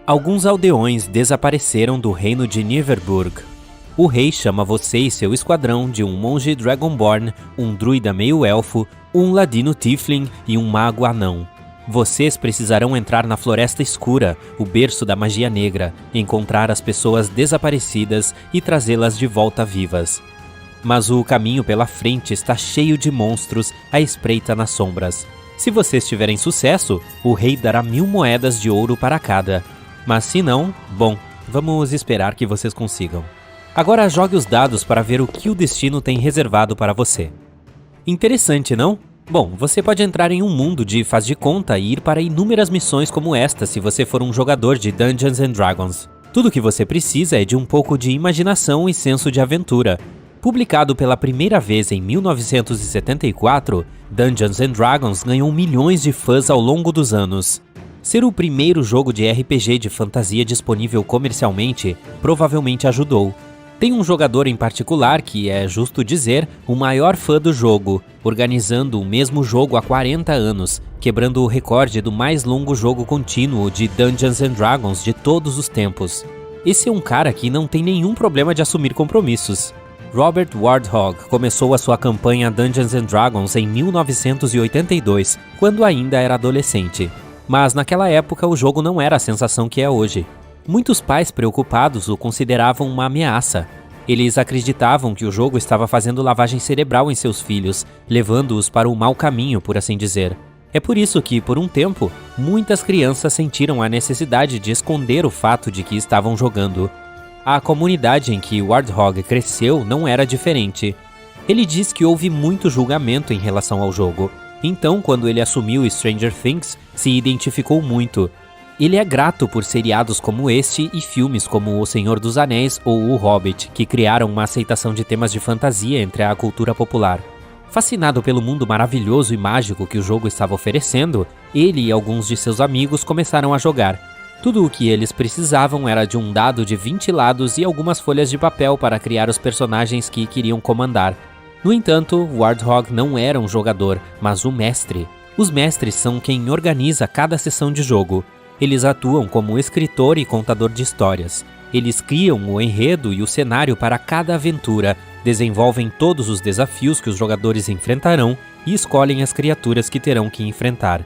Alguns aldeões desapareceram do reino de Niverburg. O rei chama você e seu esquadrão de um monge Dragonborn, um druida meio-elfo, um ladino tiefling e um mago anão. Vocês precisarão entrar na Floresta Escura, o berço da magia negra, encontrar as pessoas desaparecidas e trazê-las de volta vivas. Mas o caminho pela frente está cheio de monstros à espreita nas sombras. Se vocês tiverem sucesso, o rei dará 1000 moedas de ouro para cada. Mas se não, bom, vamos esperar que vocês consigam. Agora jogue os dados para ver o que o destino tem reservado para você. Interessante, não? Bom, você pode entrar em um mundo de faz de conta e ir para inúmeras missões como esta se você for um jogador de Dungeons & Dragons. Tudo o que você precisa é de um pouco de imaginação e senso de aventura. Publicado pela primeira vez em 1974, Dungeons & Dragons ganhou milhões de fãs ao longo dos anos. Ser o primeiro jogo de RPG de fantasia disponível comercialmente provavelmente ajudou. Tem um jogador em particular que é, justo dizer, o maior fã do jogo, organizando o mesmo jogo há 40 anos, quebrando o recorde do mais longo jogo contínuo de Dungeons & Dragons de todos os tempos. Esse é um cara que não tem nenhum problema de assumir compromissos. Robert Warthog começou a sua campanha Dungeons & Dragons em 1982, quando ainda era adolescente. Mas naquela época o jogo não era a sensação que é hoje. Muitos pais preocupados o consideravam uma ameaça. Eles acreditavam que o jogo estava fazendo lavagem cerebral em seus filhos, levando-os para o mau caminho, por assim dizer. É por isso que, por um tempo, muitas crianças sentiram a necessidade de esconder o fato de que estavam jogando. A comunidade em que Warthog cresceu não era diferente. Ele diz que houve muito julgamento em relação ao jogo. Então, quando ele assumiu Stranger Things, se identificou muito. Ele é grato por seriados como este e filmes como O Senhor dos Anéis ou O Hobbit, que criaram uma aceitação de temas de fantasia entre a cultura popular. Fascinado pelo mundo maravilhoso e mágico que o jogo estava oferecendo, ele e alguns de seus amigos começaram a jogar. Tudo o que eles precisavam era de um dado de 20 lados e algumas folhas de papel para criar os personagens que queriam comandar. No entanto, Warthog não era um jogador, mas um mestre. Os mestres são quem organiza cada sessão de jogo. Eles atuam como escritor e contador de histórias. Eles criam o enredo e o cenário para cada aventura, desenvolvem todos os desafios que os jogadores enfrentarão e escolhem as criaturas que terão que enfrentar.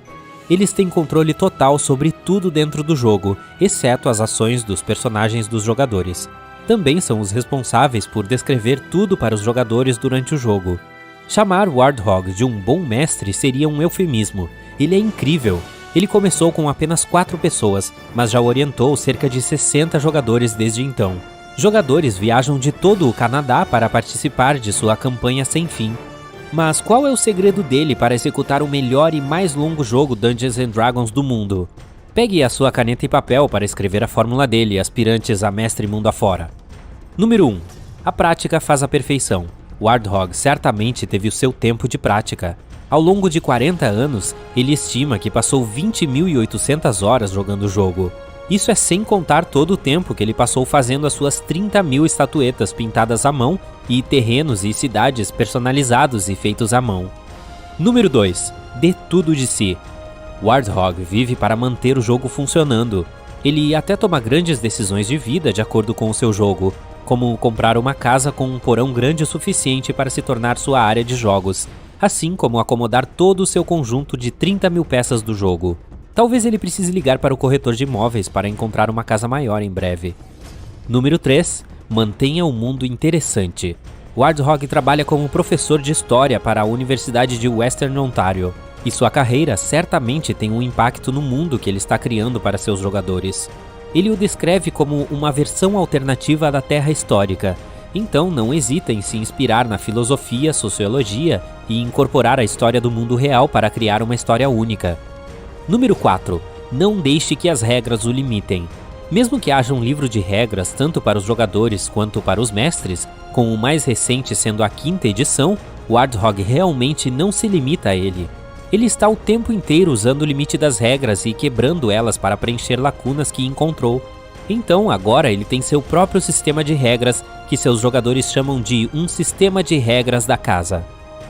Eles têm controle total sobre tudo dentro do jogo, exceto as ações dos personagens dos jogadores. Também são os responsáveis por descrever tudo para os jogadores durante o jogo. Chamar Warthog de um bom mestre seria um eufemismo. Ele é incrível. Ele começou com apenas 4 pessoas, mas já orientou cerca de 60 jogadores desde então. Jogadores viajam de todo o Canadá para participar de sua campanha sem fim. Mas qual é o segredo dele para executar o melhor e mais longo jogo Dungeons & Dragons do mundo? Pegue a sua caneta e papel para escrever a fórmula dele, aspirantes a mestre mundo afora. Número 1. A prática faz a perfeição. Warthog certamente teve o seu tempo de prática. Ao longo de 40 anos, ele estima que passou 20.800 horas jogando o jogo. Isso é sem contar todo o tempo que ele passou fazendo as suas 30.000 estatuetas pintadas à mão e terrenos e cidades personalizados e feitos à mão. Número 2. Dê tudo de si. Warthog vive para manter o jogo funcionando. Ele até toma grandes decisões de vida de acordo com o seu jogo, como comprar uma casa com um porão grande o suficiente para se tornar sua área de jogos, assim como acomodar todo o seu conjunto de 30.000 peças do jogo. Talvez ele precise ligar para o corretor de imóveis para encontrar uma casa maior em breve. Número 3. Mantenha o mundo interessante. Warthog trabalha como professor de história para a Universidade de Western Ontario, e sua carreira certamente tem um impacto no mundo que ele está criando para seus jogadores. Ele o descreve como uma versão alternativa da Terra histórica, então não hesita em se inspirar na filosofia, sociologia e incorporar a história do mundo real para criar uma história única. Número 4. Não deixe que as regras o limitem. Mesmo que haja um livro de regras tanto para os jogadores quanto para os mestres, com o mais recente sendo a 5ª edição, Warthog realmente não se limita a ele. Ele está o tempo inteiro usando o limite das regras e quebrando elas para preencher lacunas que encontrou. Então agora ele tem seu próprio sistema de regras, que seus jogadores chamam de um sistema de regras da casa.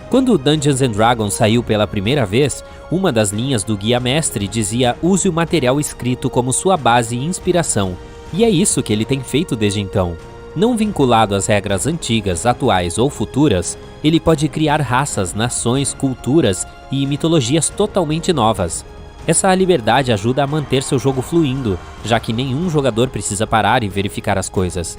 Quando Dungeons & Dragons saiu pela primeira vez, uma das linhas do Guia Mestre dizia: use o material escrito como sua base e inspiração, e é isso que ele tem feito desde então. Não vinculado às regras antigas, atuais ou futuras, ele pode criar raças, nações, culturas e mitologias totalmente novas. Essa liberdade ajuda a manter seu jogo fluindo, já que nenhum jogador precisa parar e verificar as coisas.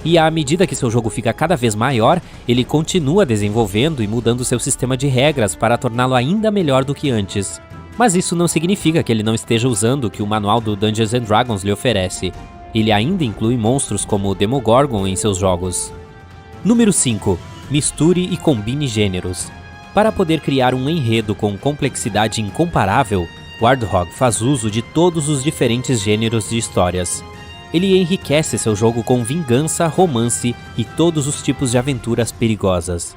E à medida que seu jogo fica cada vez maior, ele continua desenvolvendo e mudando seu sistema de regras para torná-lo ainda melhor do que antes. Mas isso não significa que ele não esteja usando o que o manual do Dungeons & Dragons lhe oferece. Ele ainda inclui monstros como o Demogorgon em seus jogos. Número 5. Misture e combine gêneros. Para poder criar um enredo com complexidade incomparável, Warthog faz uso de todos os diferentes gêneros de histórias. Ele enriquece seu jogo com vingança, romance e todos os tipos de aventuras perigosas.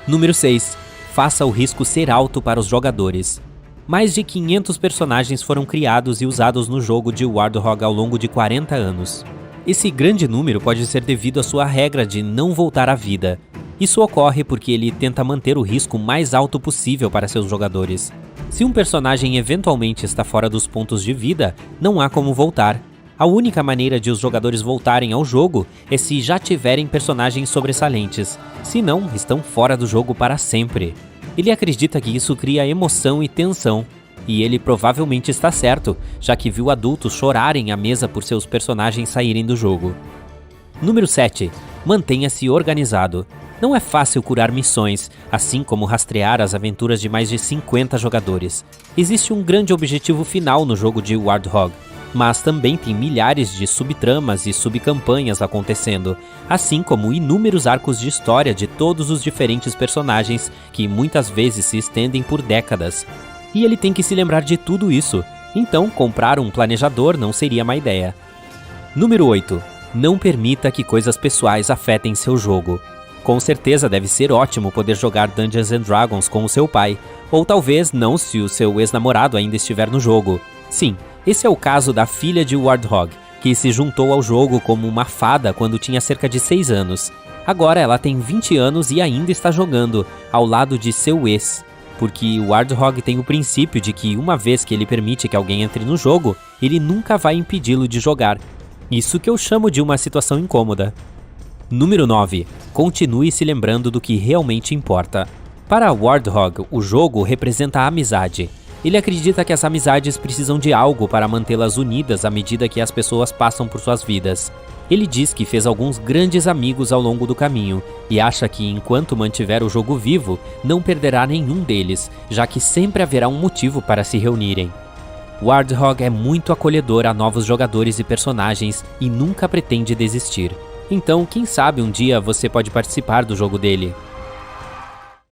Número 6. Faça o risco ser alto para os jogadores. Mais de 500 personagens foram criados e usados no jogo de Warthog ao longo de 40 anos. Esse grande número pode ser devido à sua regra de não voltar à vida. Isso ocorre porque ele tenta manter o risco mais alto possível para seus jogadores. Se um personagem eventualmente está fora dos pontos de vida, não há como voltar. A única maneira de os jogadores voltarem ao jogo é se já tiverem personagens sobressalentes, senão estão fora do jogo para sempre. Ele acredita que isso cria emoção e tensão, e ele provavelmente está certo, já que viu adultos chorarem à mesa por seus personagens saírem do jogo. Número 7. Mantenha-se organizado. Não é fácil curar missões, assim como rastrear as aventuras de mais de 50 jogadores. Existe um grande objetivo final no jogo de Warthog, mas também tem milhares de subtramas e subcampanhas acontecendo, assim como inúmeros arcos de história de todos os diferentes personagens que muitas vezes se estendem por décadas. E ele tem que se lembrar de tudo isso, então comprar um planejador não seria má ideia. Número 8. Não permita que coisas pessoais afetem seu jogo. Com certeza deve ser ótimo poder jogar Dungeons & Dragons com o seu pai, ou talvez não se o seu ex-namorado ainda estiver no jogo. Sim, esse é o caso da filha de Warthog, que se juntou ao jogo como uma fada quando tinha cerca de 6 anos. Agora ela tem 20 anos e ainda está jogando, ao lado de seu ex. Porque o Warthog tem o princípio de que uma vez que ele permite que alguém entre no jogo, ele nunca vai impedi-lo de jogar. Isso que eu chamo de uma situação incômoda. Número 9. Continue se lembrando do que realmente importa. Para Warthog, o jogo representa a amizade. Ele acredita que as amizades precisam de algo para mantê-las unidas à medida que as pessoas passam por suas vidas. Ele diz que fez alguns grandes amigos ao longo do caminho e acha que enquanto mantiver o jogo vivo, não perderá nenhum deles, já que sempre haverá um motivo para se reunirem. Warthog é muito acolhedor a novos jogadores e personagens e nunca pretende desistir. Então, quem sabe um dia você pode participar do jogo dele.